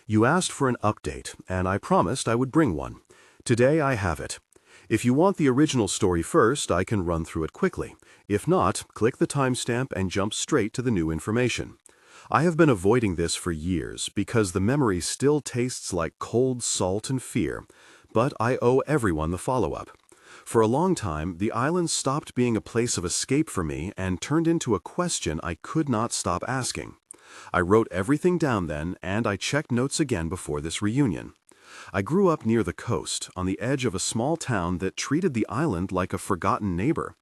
You asked for an update, and I promised I would bring one. Today I have it. If you want the original story first, I can run through it quickly. If not, click the timestamp and jump straight to the new information. I have been avoiding this for years because the memory still tastes like cold salt and fear, but I owe everyone the follow-up. For a long time, the island stopped being a place of escape for me and turned into a question I could not stop asking. I wrote everything down then, and I checked notes again before this reunion. I grew up near the coast, on the edge of a small town that treated the island like a forgotten neighbor.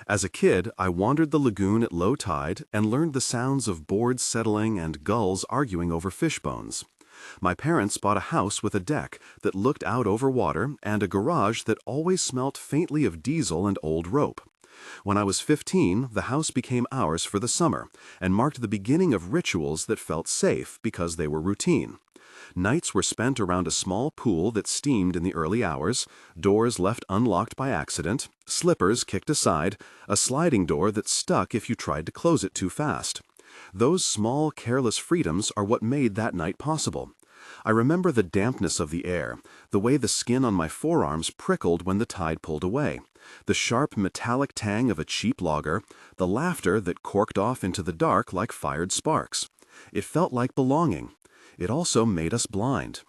As a kid, I wandered the lagoon at low tide and learned the sounds of boards settling and gulls arguing over fish bones. My parents bought a house with a deck that looked out over water and a garage that always smelt faintly of diesel and old rope. When I was 15, the house became ours for the summer and marked the beginning of rituals that felt safe because they were routine. Nights were spent around a small pool that steamed in the early hours, doors left unlocked by accident, slippers kicked aside, a sliding door that stuck if you tried to close it too fast. Those small, careless freedoms are what made that night possible. I remember the dampness of the air, the way the skin on my forearms prickled when the tide pulled away, the sharp metallic tang of a cheap lager, the laughter that corked off into the dark like fired sparks. It felt like belonging. It also made us blind.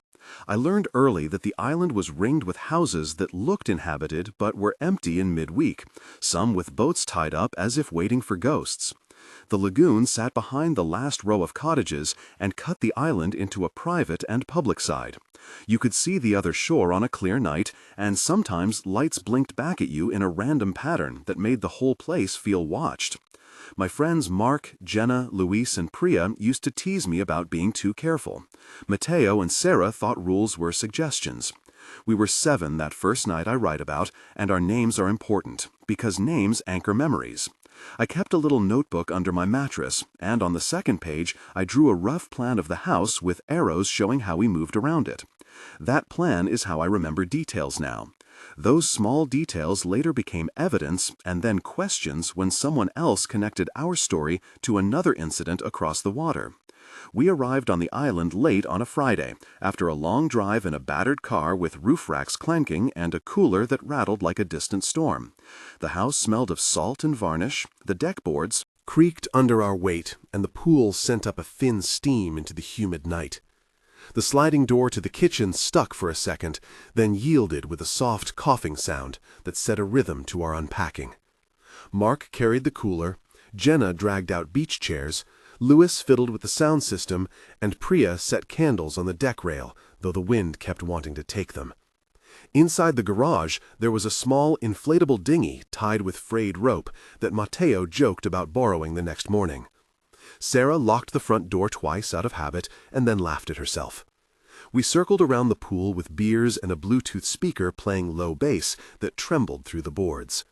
I learned early that the island was ringed with houses that looked inhabited but were empty in midweek, some with boats tied up as if waiting for ghosts. The lagoon sat behind the last row of cottages and cut the island into a private and public side. You could see the other shore on a clear night, and sometimes lights blinked back at you in a random pattern that made the whole place feel watched. My friends Mark, Jenna, Luis, and Priya used to tease me about being too careful. Mateo and Sarah thought rules were suggestions. We were 7 that first night I write about, and our names are important, because names anchor memories. I kept a little notebook under my mattress, and on the second page I drew a rough plan of the house with arrows showing how we moved around it. That plan is how I remember details now. Those small details later became evidence and then questions when someone else connected our story to another incident across the water. We arrived on the island late on a Friday, after a long drive in a battered car with roof racks clanking and a cooler that rattled like a distant storm. The house smelled of salt and varnish, the deck boards creaked under our weight, and the pool sent up a thin steam into the humid night. The sliding door to the kitchen stuck for a second, then yielded with a soft coughing sound that set a rhythm to our unpacking. Mark carried the cooler, Jenna dragged out beach chairs, Louis fiddled with the sound system, and Priya set candles on the deck rail, though the wind kept wanting to take them. Inside the garage, there was a small inflatable dinghy tied with frayed rope that Mateo joked about borrowing the next morning. Sarah locked the front door twice out of habit and then laughed at herself. We circled around the pool with beers and a Bluetooth speaker playing low bass that trembled through the boards.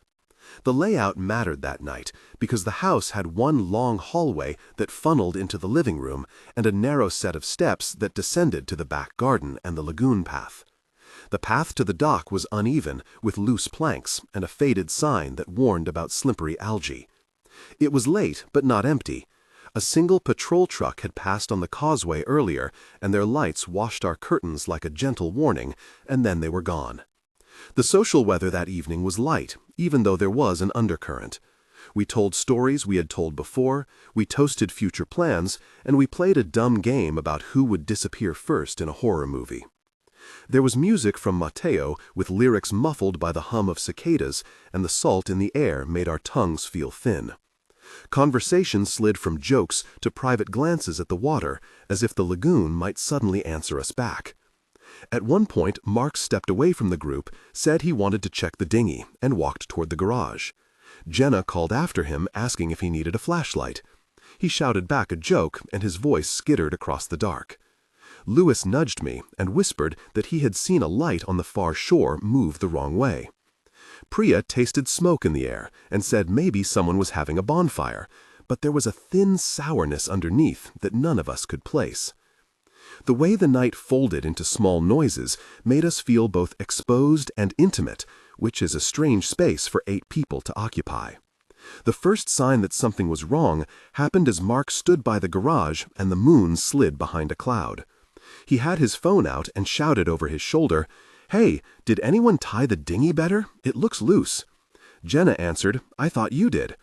The layout mattered that night because the house had one long hallway that funneled into the living room and a narrow set of steps that descended to the back garden and the lagoon path. The path to the dock was uneven, with loose planks and a faded sign that warned about slippery algae. It was late, but not empty. A single patrol truck had passed on the causeway earlier, and their lights washed our curtains like a gentle warning, and then they were gone. The social weather that evening was light, even though there was an undercurrent. We told stories we had told before, we toasted future plans, and we played a dumb game about who would disappear first in a horror movie. There was music from Mateo with lyrics muffled by the hum of cicadas, and the salt in the air made our tongues feel thin. Conversation slid from jokes to private glances at the water, as if the lagoon might suddenly answer us back. At one point, Mark stepped away from the group, said he wanted to check the dinghy, and walked toward the garage. Jenna called after him, asking if he needed a flashlight. He shouted back a joke, and his voice skittered across the dark. Louis nudged me and whispered that he had seen a light on the far shore move the wrong way. Priya tasted smoke in the air and said maybe someone was having a bonfire, but there was a thin sourness underneath that none of us could place. The way the night folded into small noises made us feel both exposed and intimate, which is a strange space for 8 people to occupy. The first sign that something was wrong happened as Mark stood by the garage and the moon slid behind a cloud. He had his phone out and shouted over his shoulder, "Hey, did anyone tie the dinghy better? It looks loose." Jenna answered, "I thought you did."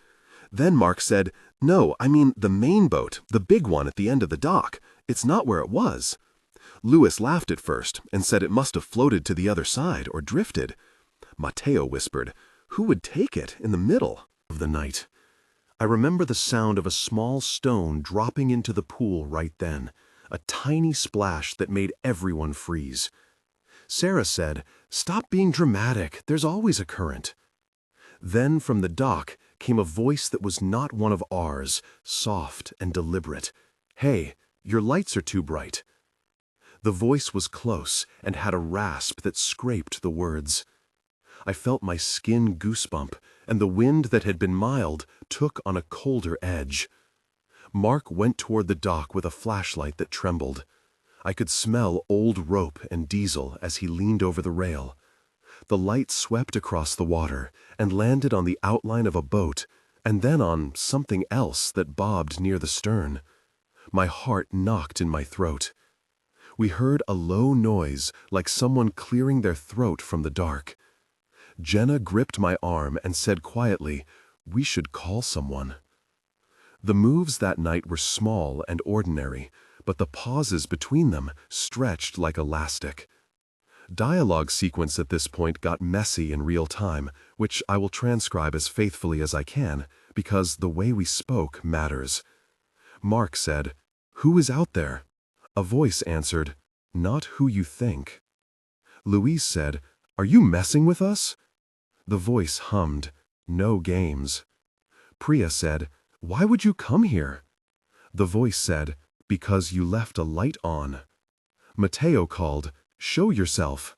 Then Mark said, "No, I mean the main boat, the big one at the end of the dock. It's not where it was." Louis laughed at first and said it must have floated to the other side or drifted. Matteo whispered, "Who would take it in the middle of the night?" I remember the sound of a small stone dropping into the pool right then, a tiny splash that made everyone freeze. Sarah said, "Stop being dramatic, there's always a current." Then from the dock came a voice that was not one of ours, soft and deliberate. "Hey, your lights are too bright." The voice was close and had a rasp that scraped the words. I felt my skin goosebump, and the wind that had been mild took on a colder edge. Mark went toward the dock with a flashlight that trembled. I could smell old rope and diesel as he leaned over the rail. The light swept across the water and landed on the outline of a boat, and then on something else that bobbed near the stern. My heart knocked in my throat. We heard a low noise like someone clearing their throat from the dark. Jenna gripped my arm and said quietly, "We should call someone." The moves that night were small and ordinary, but the pauses between them stretched like elastic. Dialogue sequence at this point got messy in real time, which I will transcribe as faithfully as I can, because the way we spoke matters. Mark said, "Who is out there?" A voice answered, "Not who you think." Louise said, "Are you messing with us?" The voice hummed, "No games." Priya said, "Why would you come here?" The voice said, "Because you left a light on." Matteo called, "Show yourself."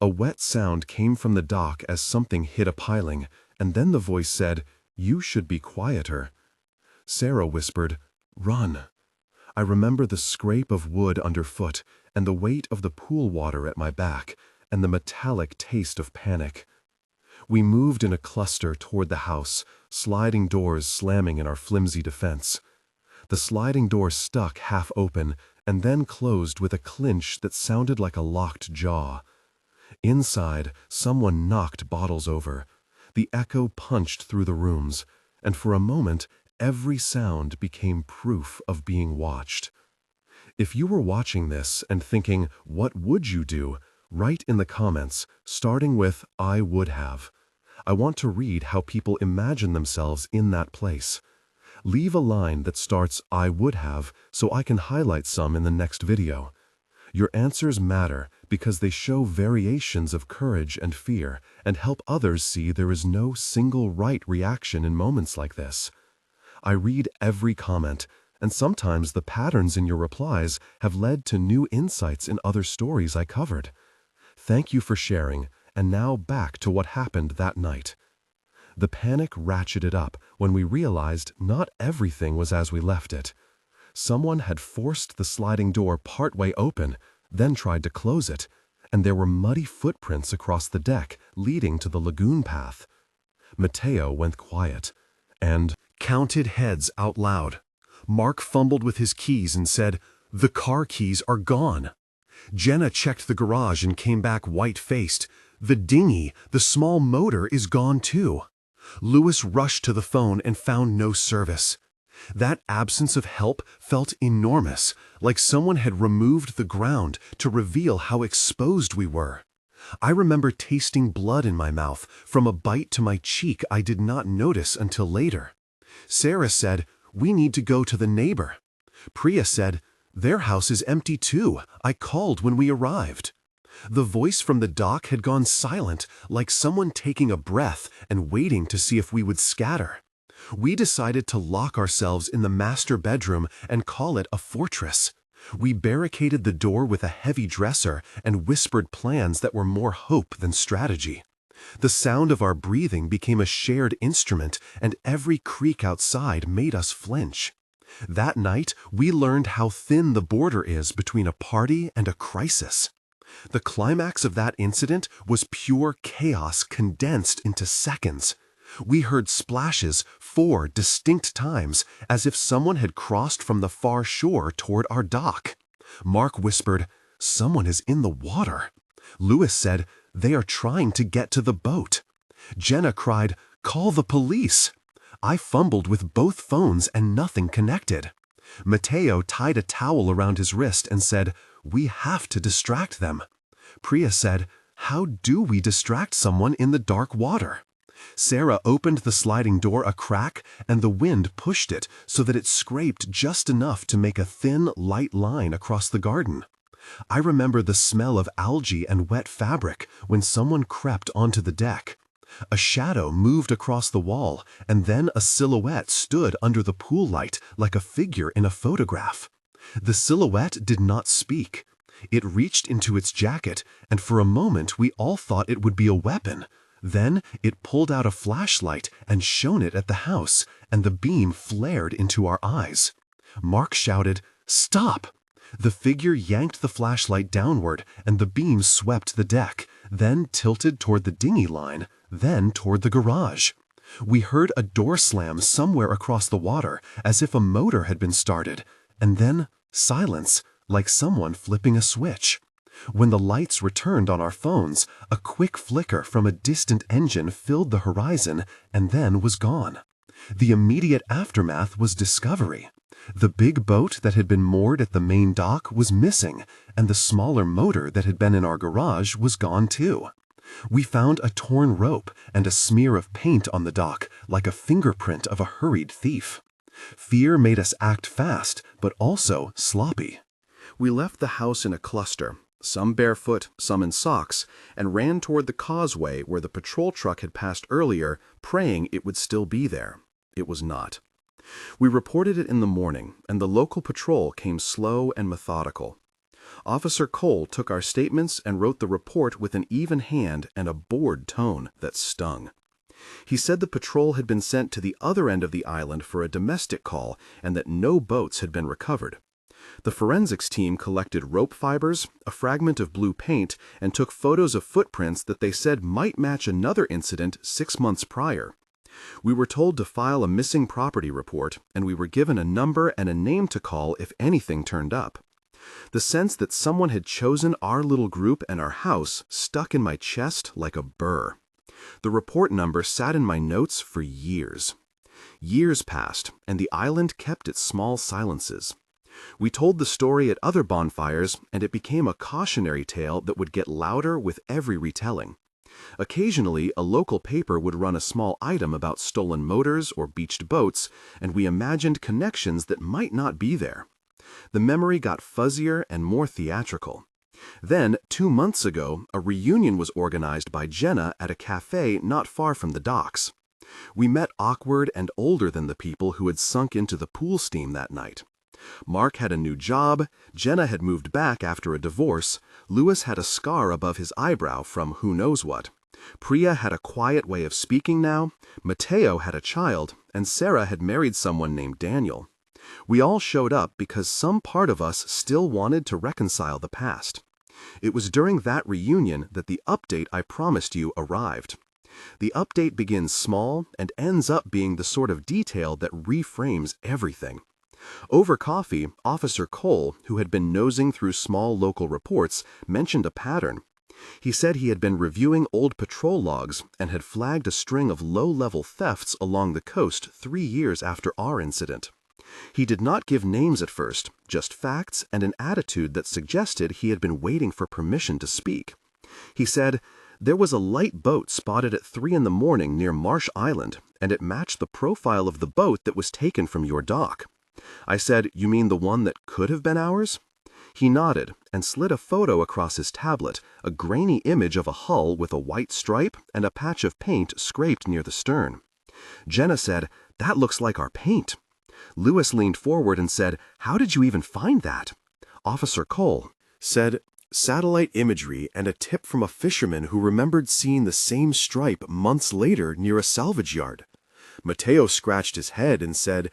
A wet sound came from the dock as something hit a piling, and then the voice said, "You should be quieter." Sarah whispered, "Run." I remember the scrape of wood underfoot and the weight of the pool water at my back and the metallic taste of panic. We moved in a cluster toward the house, sliding doors slamming in our flimsy defense. The sliding door stuck half open and then closed with a clinch that sounded like a locked jaw. Inside, someone knocked bottles over. The echo punched through the rooms, and for a moment, every sound became proof of being watched. If you were watching this and thinking, "What would you do?" write in the comments, starting with "I would have." I want to read how people imagine themselves in that place. Leave a line that starts "I would have" so I can highlight some in the next video. Your answers matter because they show variations of courage and fear and help others see there is no single right reaction in moments like this. I read every comment, and sometimes the patterns in your replies have led to new insights in other stories I covered. Thank you for sharing, and now back to what happened that night. The panic ratcheted up when we realized not everything was as we left it. Someone had forced the sliding door partway open, then tried to close it, and there were muddy footprints across the deck leading to the lagoon path. Matteo went quiet and counted heads out loud. Mark fumbled with his keys and said, "The car keys are gone." Jenna checked the garage and came back white-faced. "The dinghy, the small motor, is gone too." Louis rushed to the phone and found no service. That absence of help felt enormous, like someone had removed the ground to reveal how exposed we were. I remember tasting blood in my mouth from a bite to my cheek I did not notice until later. Sarah said, "We need to go to the neighbor." Priya said, "Their house is empty too. I called when we arrived." The voice from the dock had gone silent, like someone taking a breath and waiting to see if we would scatter. We decided to lock ourselves in the master bedroom and call it a fortress. We barricaded the door with a heavy dresser and whispered plans that were more hope than strategy. The sound of our breathing became a shared instrument, and every creak outside made us flinch. That night, we learned how thin the border is between a party and a crisis. The climax of that incident was pure chaos condensed into seconds. We heard splashes 4 distinct times, as if someone had crossed from the far shore toward our dock. Mark whispered, "Someone is in the water." Louis said, "They are trying to get to the boat." Jenna cried, "Call the police." I fumbled with both phones and nothing connected. Matteo tied a towel around his wrist and said, "We have to distract them." Priya said, "How do we distract someone in the dark water?" Sarah opened the sliding door a crack and the wind pushed it so that it scraped just enough to make a thin, light line across the garden. I remember the smell of algae and wet fabric when someone crept onto the deck. A shadow moved across the wall, and then a silhouette stood under the pool light like a figure in a photograph. The silhouette did not speak. It reached into its jacket, and for a moment we all thought it would be a weapon. Then it pulled out a flashlight and shone it at the house, and the beam flared into our eyes. Mark shouted, "Stop!" The figure yanked the flashlight downward, and the beam swept the deck, then tilted toward the dinghy line, then toward the garage. We heard a door slam somewhere across the water, as if a motor had been started, and then silence, like someone flipping a switch. When the lights returned on our phones, a quick flicker from a distant engine filled the horizon and then was gone. The immediate aftermath was discovery. The big boat that had been moored at the main dock was missing, and the smaller motor that had been in our garage was gone too. We found a torn rope and a smear of paint on the dock, like a fingerprint of a hurried thief. Fear made us act fast, but also sloppy. We left the house in a cluster, some barefoot, some in socks, and ran toward the causeway where the patrol truck had passed earlier, praying it would still be there. It was not. We reported it in the morning, and the local patrol came slow and methodical. Officer Cole took our statements and wrote the report with an even hand and a bored tone that stung. He said the patrol had been sent to the other end of the island for a domestic call and that no boats had been recovered. The forensics team collected rope fibers, a fragment of blue paint, and took photos of footprints that they said might match another incident 6 months prior. We were told to file a missing property report, and we were given a number and a name to call if anything turned up. The sense that someone had chosen our little group and our house stuck in my chest like a burr. The report number sat in my notes for years. Years passed, and the island kept its small silences. We told the story at other bonfires, and it became a cautionary tale that would get louder with every retelling. Occasionally, a local paper would run a small item about stolen motors or beached boats, and we imagined connections that might not be there. The memory got fuzzier and more theatrical. Then, 2 months ago, a reunion was organized by Jenna at a cafe not far from the docks. We met awkward and older than the people who had sunk into the pool steam that night. Mark had a new job, Jenna had moved back after a divorce, Louis had a scar above his eyebrow from who knows what. Priya had a quiet way of speaking now, Matteo had a child, and Sarah had married someone named Daniel. We all showed up because some part of us still wanted to reconcile the past. It was during that reunion that the update I promised you arrived. The update begins small and ends up being the sort of detail that reframes everything. Over coffee, Officer Cole, who had been nosing through small local reports, mentioned a pattern. He said he had been reviewing old patrol logs and had flagged a string of low-level thefts along the coast 3 years after our incident. He did not give names at first, just facts and an attitude that suggested he had been waiting for permission to speak. He said, "There was a light boat spotted at 3 in the morning near Marsh Island, and it matched the profile of the boat that was taken from your dock." I said, "You mean the one that could have been ours?" He nodded and slid a photo across his tablet, a grainy image of a hull with a white stripe and a patch of paint scraped near the stern. Jenna said, "That looks like our paint." Louis leaned forward and said, "How did you even find that?" Officer Cole said, "Satellite imagery and a tip from a fisherman who remembered seeing the same stripe months later near a salvage yard." Matteo scratched his head and said,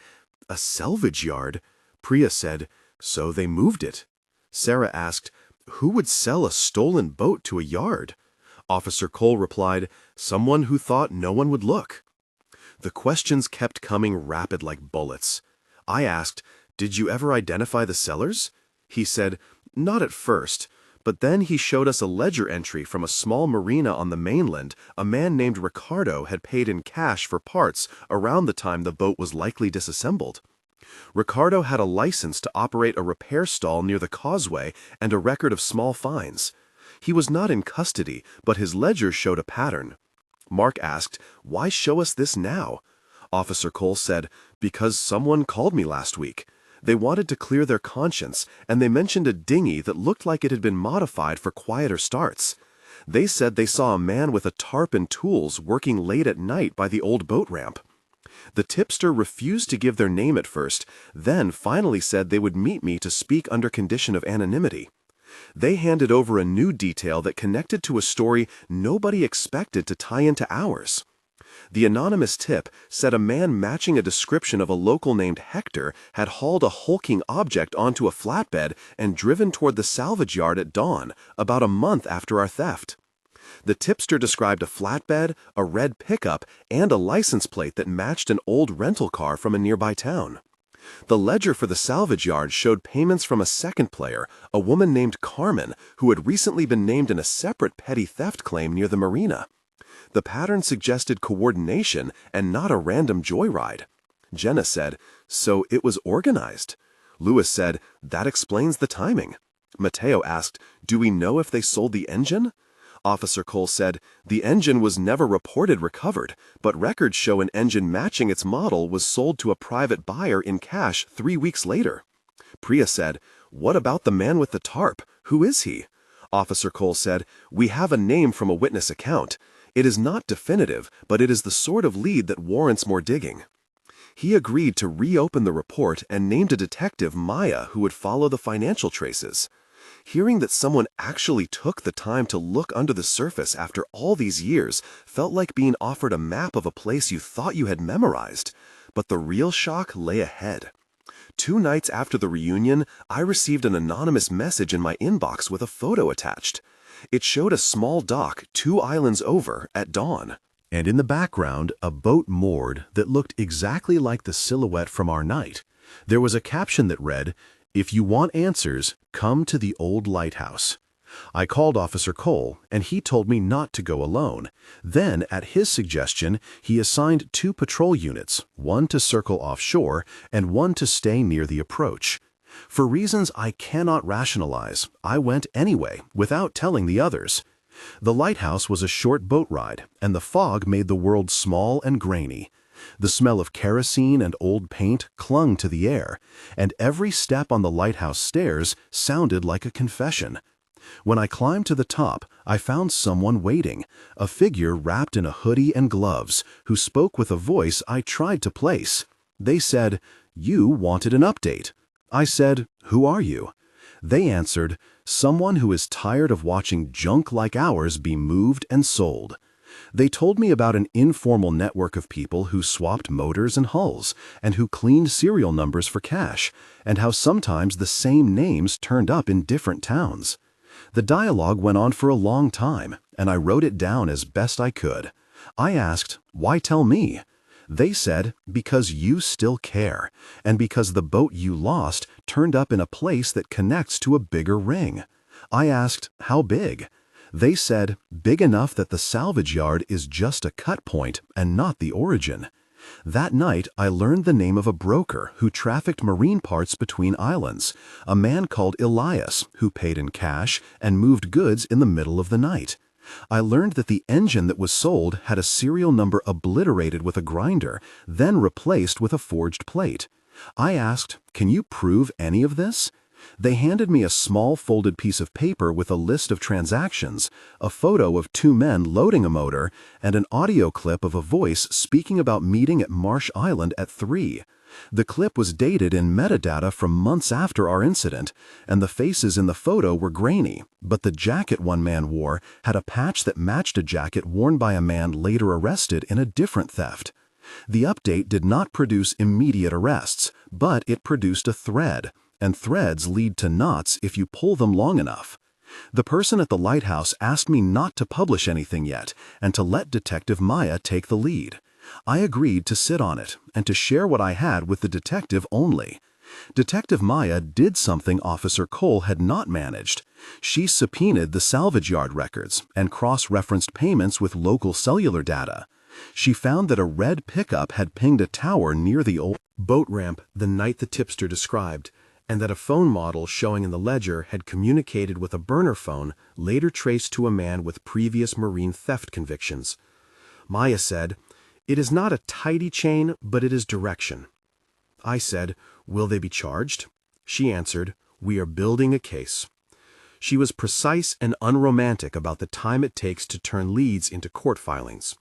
"A salvage yard?" Priya said, "So they moved it." Sarah asked, "Who would sell a stolen boat to a yard?" Officer Cole replied, "Someone who thought no one would look." The questions kept coming rapid like bullets. I asked, "Did you ever identify the sellers?" He said, "Not at first." But then he showed us a ledger entry from a small marina on the mainland. A man named Ricardo had paid in cash for parts around the time the boat was likely disassembled. Ricardo had a license to operate a repair stall near the causeway and a record of small fines. He was not in custody, but his ledger showed a pattern. Mark asked, "Why show us this now?" Officer Cole said, "Because someone called me last week. They wanted to clear their conscience, and they mentioned a dinghy that looked like it had been modified for quieter starts. They said they saw a man with a tarp and tools working late at night by the old boat ramp. The tipster refused to give their name at first, then finally said they would meet me to speak under condition of anonymity. They handed over a new detail that connected to a story nobody expected to tie into ours. The anonymous tip said a man matching a description of a local named Hector had hauled a hulking object onto a flatbed and driven toward the salvage yard at dawn, about a month after our theft. The tipster described a flatbed, a red pickup, and a license plate that matched an old rental car from a nearby town. The ledger for the salvage yard showed payments from a second player, a woman named Carmen, who had recently been named in a separate petty theft claim near the marina. The pattern suggested coordination and not a random joyride. Jenna said, "So it was organized." Lewis said, "That explains the timing." Mateo asked, "Do we know if they sold the engine?" Officer Cole said, "The engine was never reported recovered, but records show an engine matching its model was sold to a private buyer in cash 3 weeks later." Priya said, "What about the man with the tarp? Who is he?" Officer Cole said, "We have a name from a witness account. It is not definitive, but it is the sort of lead that warrants more digging." He agreed to reopen the report and named a detective, Maya, who would follow the financial traces. Hearing that someone actually took the time to look under the surface after all these years felt like being offered a map of a place you thought you had memorized. But the real shock lay ahead. 2 nights after the reunion, I received an anonymous message in my inbox with a photo attached. It showed a small dock 2 islands over at dawn. And in the background, a boat moored that looked exactly like the silhouette from our night. There was a caption that read, "If you want answers, come to the old lighthouse." I called Officer Cole, and he told me not to go alone. Then, at his suggestion, he assigned 2 patrol units, one to circle offshore and one to stay near the approach. For reasons I cannot rationalize, I went anyway, without telling the others. The lighthouse was a short boat ride, and the fog made the world small and grainy. The smell of kerosene and old paint clung to the air, and every step on the lighthouse stairs sounded like a confession. When I climbed to the top, I found someone waiting, a figure wrapped in a hoodie and gloves, who spoke with a voice I tried to place. They said, "You wanted an update." I said, "Who are you?" They answered, "Someone who is tired of watching junk like ours be moved and sold." They told me about an informal network of people who swapped motors and hulls, and who cleaned serial numbers for cash, and how sometimes the same names turned up in different towns. The dialogue went on for a long time, and I wrote it down as best I could. I asked, "Why tell me?" They said, "Because you still care, and because the boat you lost turned up in a place that connects to a bigger ring." I asked, "How big?" They said, "Big enough that the salvage yard is just a cut point and not the origin." That night, I learned the name of a broker who trafficked marine parts between islands, a man called Elias, who paid in cash and moved goods in the middle of the night. I learned that the engine that was sold had a serial number obliterated with a grinder, then replaced with a forged plate. I asked, "Can you prove any of this?" They handed me a small folded piece of paper with a list of transactions, a photo of 2 men loading a motor, and an audio clip of a voice speaking about meeting at Marsh Island at 3. The clip was dated in metadata from months after our incident, and the faces in the photo were grainy, but the jacket one man wore had a patch that matched a jacket worn by a man later arrested in a different theft. The update did not produce immediate arrests, but it produced a thread, and threads lead to knots if you pull them long enough. The person at the lighthouse asked me not to publish anything yet, and to let Detective Maya take the lead. I agreed to sit on it, and to share what I had with the detective only. Detective Maya did something Officer Cole had not managed. She subpoenaed the salvage yard records and cross-referenced payments with local cellular data. She found that a red pickup had pinged a tower near the old boat ramp the night the tipster described, and that a phone model showing in the ledger had communicated with a burner phone later traced to a man with previous marine theft convictions. Maya said, "It is not a tidy chain, but it is direction." I said, "Will they be charged?" She answered, "We are building a case." She was precise and unromantic about the time it takes to turn leads into court filings.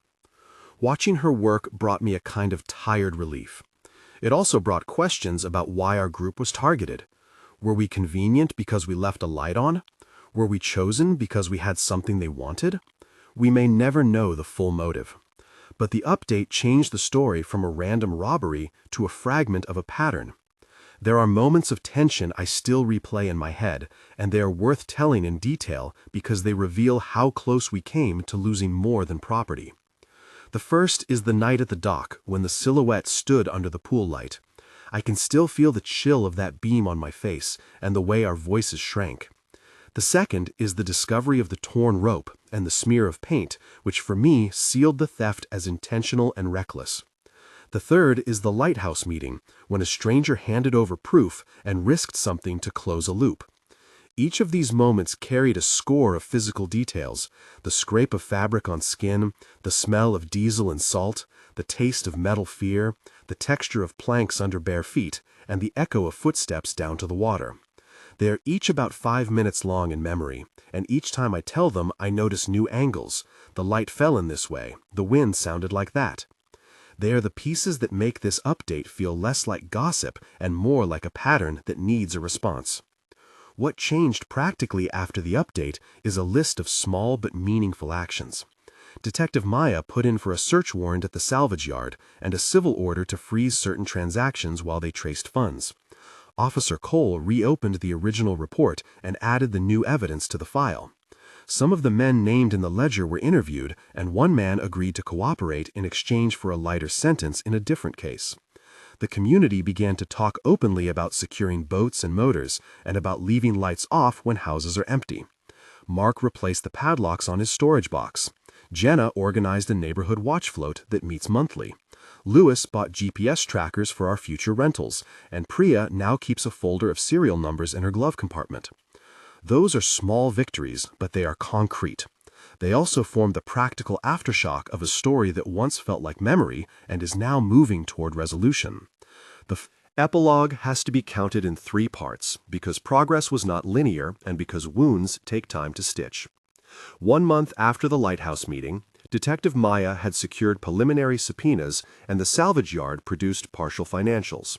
Watching her work brought me a kind of tired relief. It also brought questions about why our group was targeted. Were we convenient because we left a light on? Were we chosen because we had something they wanted? We may never know the full motive. But the update changed the story from a random robbery to a fragment of a pattern. There are moments of tension I still replay in my head, and they are worth telling in detail because they reveal how close we came to losing more than property. The first is the night at the dock when the silhouette stood under the pool light. I can still feel the chill of that beam on my face and the way our voices shrank. The second is the discovery of the torn rope and the smear of paint, which for me sealed the theft as intentional and reckless. The third is the lighthouse meeting, when a stranger handed over proof and risked something to close a loop. Each of these moments carried a score of physical details: the scrape of fabric on skin, the smell of diesel and salt, the taste of metal fear, the texture of planks under bare feet, and the echo of footsteps down to the water. They are each about 5 minutes long in memory, and each time I tell them I notice new angles. The light fell in this way, the wind sounded like that. They are the pieces that make this update feel less like gossip and more like a pattern that needs a response. What changed practically after the update is a list of small but meaningful actions. Detective Maya put in for a search warrant at the salvage yard and a civil order to freeze certain transactions while they traced funds. Officer Cole reopened the original report and added the new evidence to the file. Some of the men named in the ledger were interviewed, and one man agreed to cooperate in exchange for a lighter sentence in a different case. The community began to talk openly about securing boats and motors, and about leaving lights off when houses are empty. Mark replaced the padlocks on his storage box. Jenna organized a neighborhood watch float that meets monthly. Louis bought GPS trackers for our future rentals, and Priya now keeps a folder of serial numbers in her glove compartment. Those are small victories, but they are concrete. They also form the practical aftershock of a story that once felt like memory and is now moving toward resolution. The epilogue has to be counted in 3 parts because progress was not linear and because wounds take time to stitch. 1 month after the lighthouse meeting, Detective Maya had secured preliminary subpoenas and the salvage yard produced partial financials.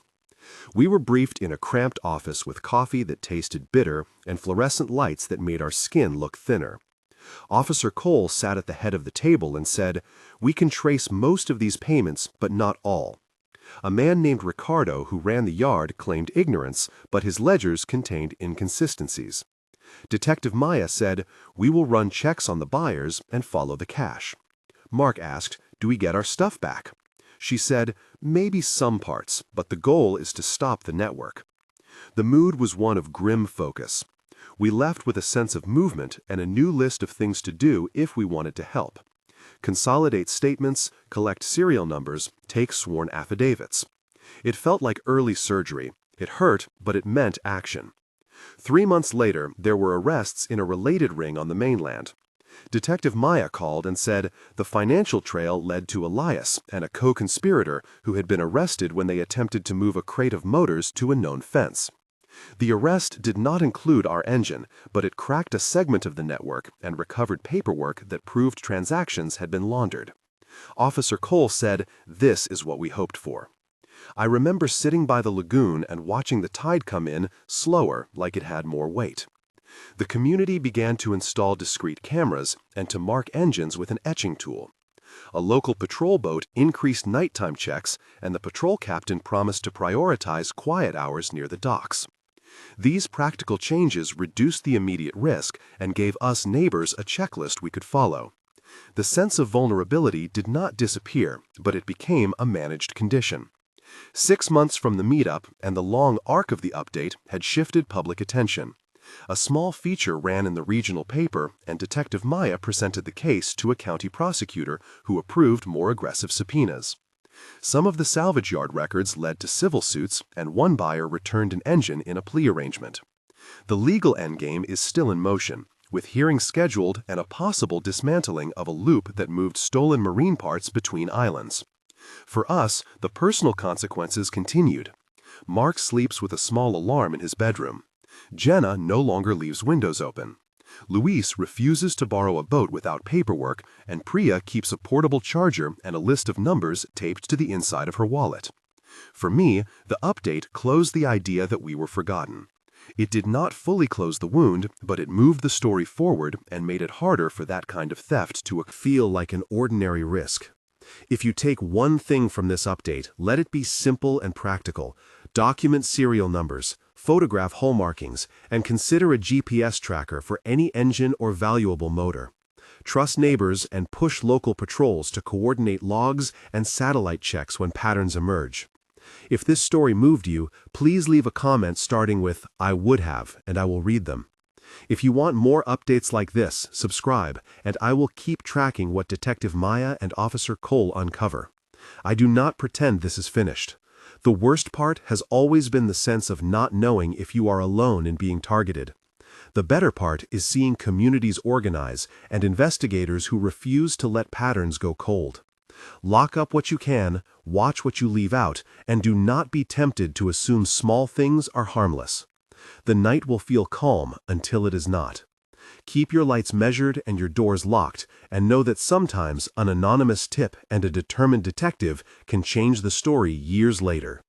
We were briefed in a cramped office with coffee that tasted bitter and fluorescent lights that made our skin look thinner. Officer Cole sat at the head of the table and said, "We can trace most of these payments, but not all." A man named Ricardo who ran the yard claimed ignorance, but his ledgers contained inconsistencies. Detective Maya said, "We will run checks on the buyers and follow the cash." Mark asked, "Do we get our stuff back?" She said, "Maybe some parts, but the goal is to stop the network." The mood was one of grim focus. We left with a sense of movement and a new list of things to do if we wanted to help. Consolidate statements, collect serial numbers, take sworn affidavits. It felt like early surgery. It hurt, but it meant action. 3 months later, there were arrests in a related ring on the mainland. Detective Maya called and said the financial trail led to Elias and a co-conspirator who had been arrested when they attempted to move a crate of motors to a known fence. The arrest did not include our engine, but it cracked a segment of the network and recovered paperwork that proved transactions had been laundered. Officer Cole said, "This is what we hoped for." I remember sitting by the lagoon and watching the tide come in, slower, like it had more weight. The community began to install discrete cameras and to mark engines with an etching tool. A local patrol boat increased nighttime checks, and the patrol captain promised to prioritize quiet hours near the docks. These practical changes reduced the immediate risk and gave us neighbors a checklist we could follow. The sense of vulnerability did not disappear, but it became a managed condition. 6 months from the meetup and the long arc of the update had shifted public attention. A small feature ran in the regional paper, and Detective Maya presented the case to a county prosecutor who approved more aggressive subpoenas. Some of the salvage yard records led to civil suits, and one buyer returned an engine in a plea arrangement. The legal endgame is still in motion, with hearings scheduled and a possible dismantling of a loop that moved stolen marine parts between islands. For us, the personal consequences continued. Mark sleeps with a small alarm in his bedroom. Jenna no longer leaves windows open. Luis refuses to borrow a boat without paperwork, and Priya keeps a portable charger and a list of numbers taped to the inside of her wallet. For me, the update closed the idea that we were forgotten. It did not fully close the wound, but it moved the story forward and made it harder for that kind of theft to feel like an ordinary risk. If you take one thing from this update, let it be simple and practical. Document serial numbers, photograph hole markings, and consider a GPS tracker for any engine or valuable motor. Trust neighbors and push local patrols to coordinate logs and satellite checks when patterns emerge. If this story moved you, please leave a comment starting with "I would have," and I will read them. If you want more updates like this, subscribe, and I will keep tracking what Detective Maya and Officer Cole uncover. I do not pretend this is finished. The worst part has always been the sense of not knowing if you are alone in being targeted. The better part is seeing communities organize and investigators who refuse to let patterns go cold. Lock up what you can, watch what you leave out, and do not be tempted to assume small things are harmless. The night will feel calm until it is not. Keep your lights measured and your doors locked, and know that sometimes an anonymous tip and a determined detective can change the story years later.